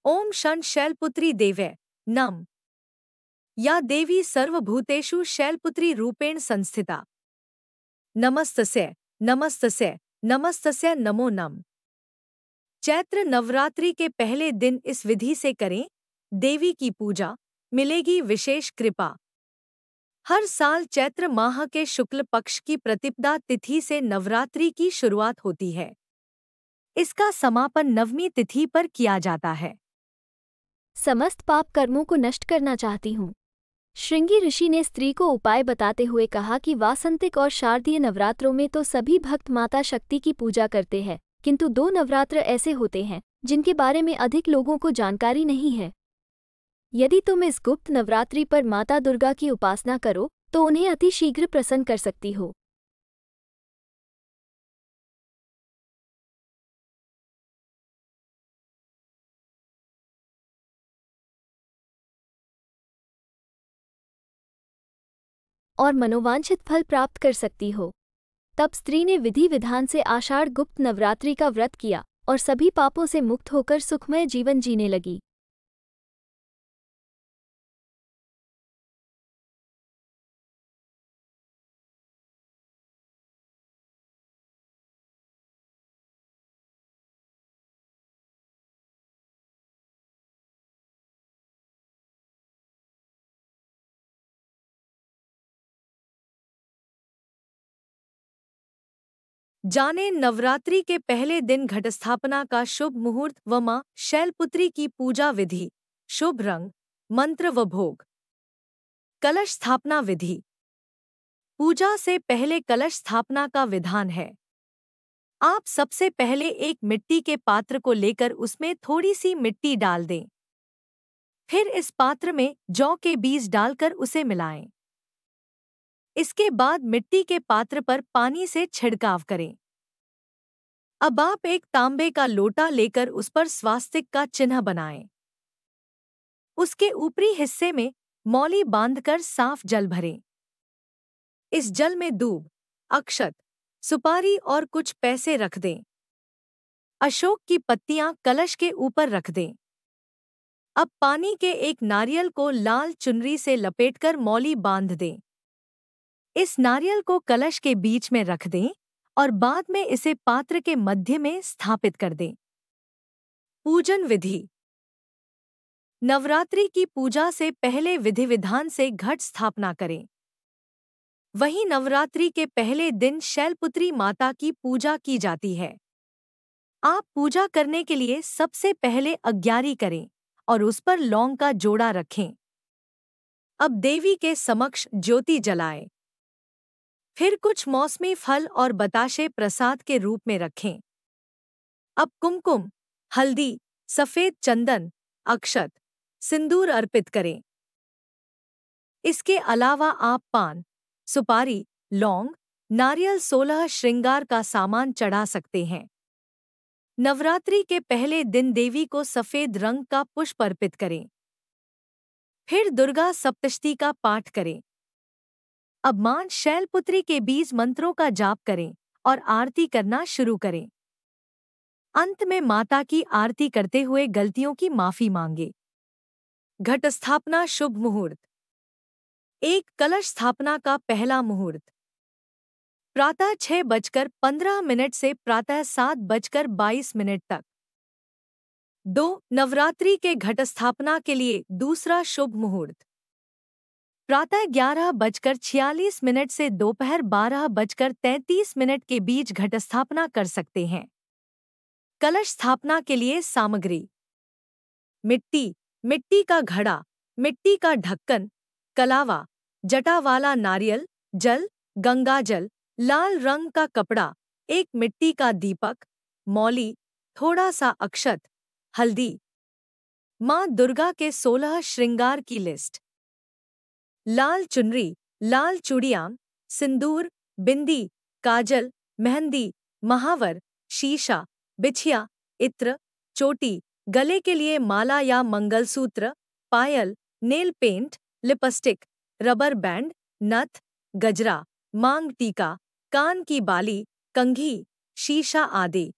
ओम षण शैलपुत्री देवै नम। या देवी सर्वभूतेषु शैलपुत्री रूपेण संस्थिता। नमस्तस्यै नमस्तस्यै नमस्तस्यै नमो नम। चैत्र नवरात्रि के पहले दिन इस विधि से करें देवी की पूजा, मिलेगी विशेष कृपा। हर साल चैत्र माह के शुक्ल पक्ष की प्रतिपदा तिथि से नवरात्रि की शुरुआत होती है। इसका समापन नवमी तिथि पर किया जाता है। समस्त पाप कर्मों को नष्ट करना चाहती हूँ। श्रृंगी ऋषि ने स्त्री को उपाय बताते हुए कहा कि वासंतिक और शारदीय नवरात्रों में तो सभी भक्त माता शक्ति की पूजा करते हैं, किंतु 2 नवरात्र ऐसे होते हैं जिनके बारे में अधिक लोगों को जानकारी नहीं है। यदि तुम इस गुप्त नवरात्रि पर माता दुर्गा की उपासना करो तो उन्हें अति शीघ्र प्रसन्न कर सकती हो। और मनोवांछित फल प्राप्त कर सकती हो। तब स्त्री ने विधि विधान से आषाढ़ गुप्त नवरात्रि का व्रत किया और सभी पापों से मुक्त होकर सुखमय जीवन जीने लगी। जाने नवरात्रि के पहले दिन घटस्थापना का शुभ मुहूर्त व मां शैलपुत्री की पूजा विधि, शुभ रंग, मंत्र व भोग। कलश स्थापना विधि। पूजा से पहले कलश स्थापना का विधान है। आप सबसे पहले एक मिट्टी के पात्र को लेकर उसमें थोड़ी सी मिट्टी डाल दें। फिर इस पात्र में जौ के बीज डालकर उसे मिलाएं। इसके बाद मिट्टी के पात्र पर पानी से छिड़काव करें। अब आप एक तांबे का लोटा लेकर उस पर स्वास्तिक का चिन्ह बनाएं। उसके ऊपरी हिस्से में मौली बांधकर साफ जल भरें। इस जल में दूब, अक्षत, सुपारी और कुछ पैसे रख दें। अशोक की पत्तियां कलश के ऊपर रख दें। अब पानी के एक नारियल को लाल चुनरी से लपेटकर मौली बांध दें। इस नारियल को कलश के बीच में रख दें और बाद में इसे पात्र के मध्य में स्थापित कर दें। पूजन विधि। नवरात्रि की पूजा से पहले विधि विधान से घट स्थापना करें। वहीं नवरात्रि के पहले दिन शैलपुत्री माता की पूजा की जाती है। आप पूजा करने के लिए सबसे पहले अग्यारी करें और उस पर लौंग का जोड़ा रखें। अब देवी के समक्ष ज्योति जलाएं। फिर कुछ मौसमी फल और बताशे प्रसाद के रूप में रखें। अब कुमकुम, हल्दी, सफेद चंदन, अक्षत, सिंदूर अर्पित करें। इसके अलावा आप पान, सुपारी, लौंग, नारियल 16 श्रृंगार का सामान चढ़ा सकते हैं। नवरात्रि के पहले दिन देवी को सफेद रंग का पुष्प अर्पित करें। फिर दुर्गा सप्तशती का पाठ करें। अब मां शैलपुत्री के बीज मंत्रों का जाप करें और आरती करना शुरू करें। अंत में माता की आरती करते हुए गलतियों की माफी मांगे। घट स्थापना शुभ मुहूर्त। एक कलश स्थापना का पहला मुहूर्त प्रातः 6:15 से प्रातः 7:22 तक। 2 नवरात्रि के घट स्थापना के लिए दूसरा शुभ मुहूर्त प्रातः 11:46 से दोपहर 12:33 के बीच घट स्थापना कर सकते हैं। कलश स्थापना के लिए सामग्री: मिट्टी, मिट्टी का घड़ा, मिट्टी का ढक्कन, कलावा, जटा वाला नारियल, जल, गंगाजल, लाल रंग का कपड़ा, एक मिट्टी का दीपक, मौली, थोड़ा सा अक्षत, हल्दी। मां दुर्गा के 16 श्रृंगार की लिस्ट: लाल चुनरी, लाल चूड़ियां, सिंदूर, बिंदी, काजल, मेहंदी, महावर, शीशा, बिछिया, इत्र, चोटी, गले के लिए माला या मंगलसूत्र, पायल, nail paint, lipstick, rubber band, नथ, गजरा, मांग टीका, कान की बाली, कंघी, शीशा आदि।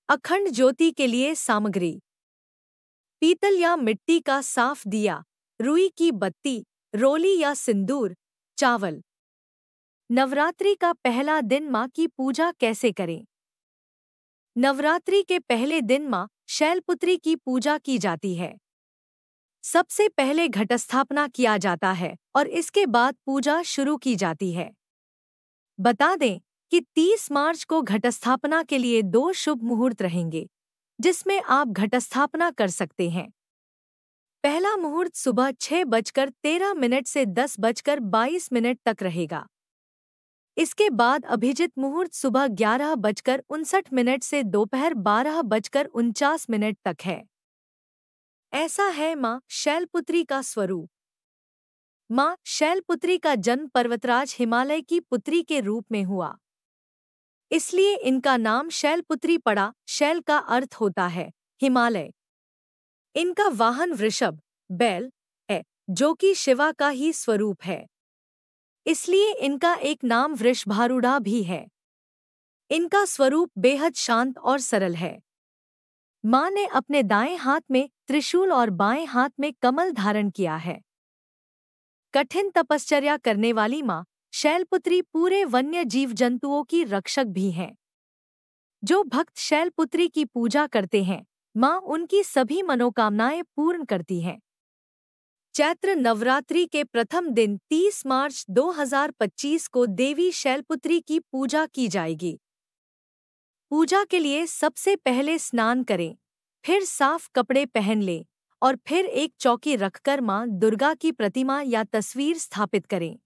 अखंड ज्योति के लिए सामग्री: पीतल या मिट्टी का साफ दिया, रुई की बत्ती, रोली या सिंदूर, चावल। नवरात्रि का पहला दिन माँ की पूजा कैसे करें? नवरात्रि के पहले दिन माँ शैलपुत्री की पूजा की जाती है। सबसे पहले घटस्थापना किया जाता है और इसके बाद पूजा शुरू की जाती है। बता दें कि 30 मार्च को घटस्थापना के लिए 2 शुभ मुहूर्त रहेंगे, जिसमें आप घटस्थापना कर सकते हैं। पहला मुहूर्त सुबह 6:13 से 10:22 तक रहेगा। इसके बाद अभिजित मुहूर्त सुबह 11:59 से दोपहर 12:49 तक है। ऐसा है माँ शैलपुत्री का स्वरूप। माँ शैलपुत्री का जन्म पर्वतराज हिमालय की पुत्री के रूप में हुआ, इसलिए इनका नाम शैलपुत्री पड़ा। शैल का अर्थ होता है हिमालय। इनका वाहन वृषभ, बैल है, जो कि शिवा का ही स्वरूप है, इसलिए इनका एक नाम वृषभारूढ़ा भी है। इनका स्वरूप बेहद शांत और सरल है। माँ ने अपने दाएं हाथ में त्रिशूल और बाएं हाथ में कमल धारण किया है। कठिन तपश्चर्या करने वाली माँ शैलपुत्री पूरे वन्य जीव जंतुओं की रक्षक भी हैं। जो भक्त शैलपुत्री की पूजा करते हैं, माँ उनकी सभी मनोकामनाएं पूर्ण करती हैं। चैत्र नवरात्रि के प्रथम दिन 30 मार्च 2025 को देवी शैलपुत्री की पूजा की जाएगी। पूजा के लिए सबसे पहले स्नान करें, फिर साफ कपड़े पहन लें और फिर एक चौकी रखकर माँ दुर्गा की प्रतिमा या तस्वीर स्थापित करें।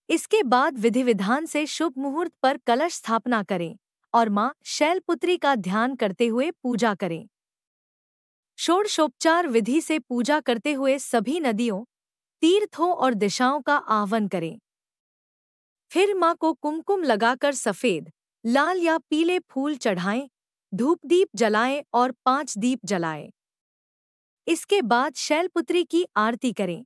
इसके बाद विधि विधान से शुभ मुहूर्त पर कलश स्थापना करें और माँ शैलपुत्री का ध्यान करते हुए पूजा करें। षोडशोपचार विधि से पूजा करते हुए सभी नदियों, तीर्थों और दिशाओं का आह्वान करें। फिर माँ को कुमकुम लगाकर सफेद, लाल या पीले फूल चढ़ाएं, धूप दीप जलाएं और 5 दीप जलाएं। इसके बाद शैलपुत्री की आरती करें।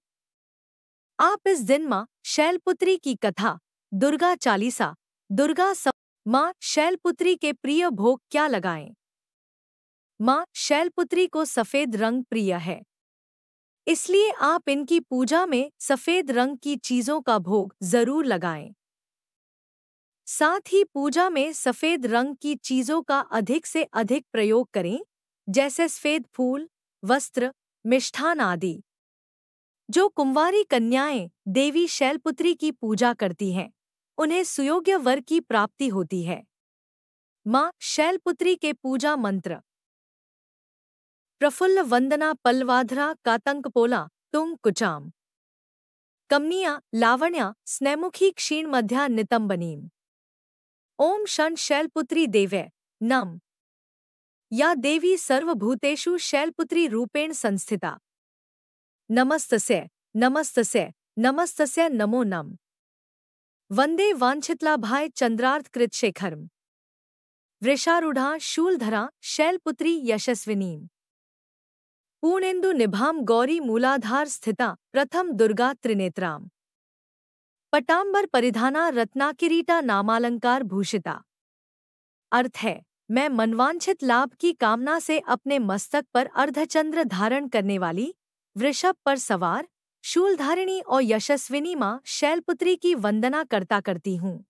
आप इस दिन माँ शैलपुत्री की कथा, दुर्गा चालीसा, माँ शैलपुत्री के प्रिय भोग क्या लगाएं? माँ शैलपुत्री को सफेद रंग प्रिय है, इसलिए आप इनकी पूजा में सफेद रंग की चीजों का भोग जरूर लगाएं। साथ ही पूजा में सफेद रंग की चीजों का अधिक से अधिक प्रयोग करें, जैसे सफेद फूल, वस्त्र, मिष्ठान आदि। जो कुंवारी कन्याएं देवी शैलपुत्री की पूजा करती हैं, उन्हें सुयोग्य वर की प्राप्ति होती है। माँ शैलपुत्री के पूजा मंत्र: प्रफुल्ल वंदना पल्वाधरा कातंकपोला तुंग कुचाम कमनिया लावण्या स्नेमुखी क्षीण मध्या नितंबनीम। ओम षण शैलपुत्री देवै नम। या देवी सर्वभूतेषु शैलपुत्री रूपेण संस्थिता। नमस्तस्यै नमस्तस्यै नमस्तस्यै नमो नम। वंदे वांछितलाभाय चंद्रार्धकृतशेखरम। वृषारूढ़ा शूलधरा शैलपुत्री यशस्विनीम। पूर्णेन्दु निभाम गौरी मूलाधार स्थिता प्रथम दुर्गा त्रिनेत्राम। पटांबर परिधाना रत्नाकिरीटा नामालंकार भूषिता। अर्थ है, मैं मनवांछित लाभ की कामना से अपने मस्तक पर अर्धचंद्र धारण करने वाली, वृषभ पर सवार, शूलधारिणी और यशस्विनी माँ शैलपुत्री की वंदना करती हूँ।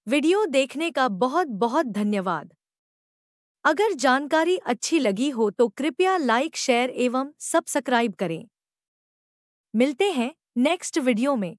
वीडियो देखने का बहुत बहुत धन्यवाद। अगर जानकारी अच्छी लगी हो तो कृपया लाइक, शेयर एवं सब्सक्राइब करें। मिलते हैं नेक्स्ट वीडियो में।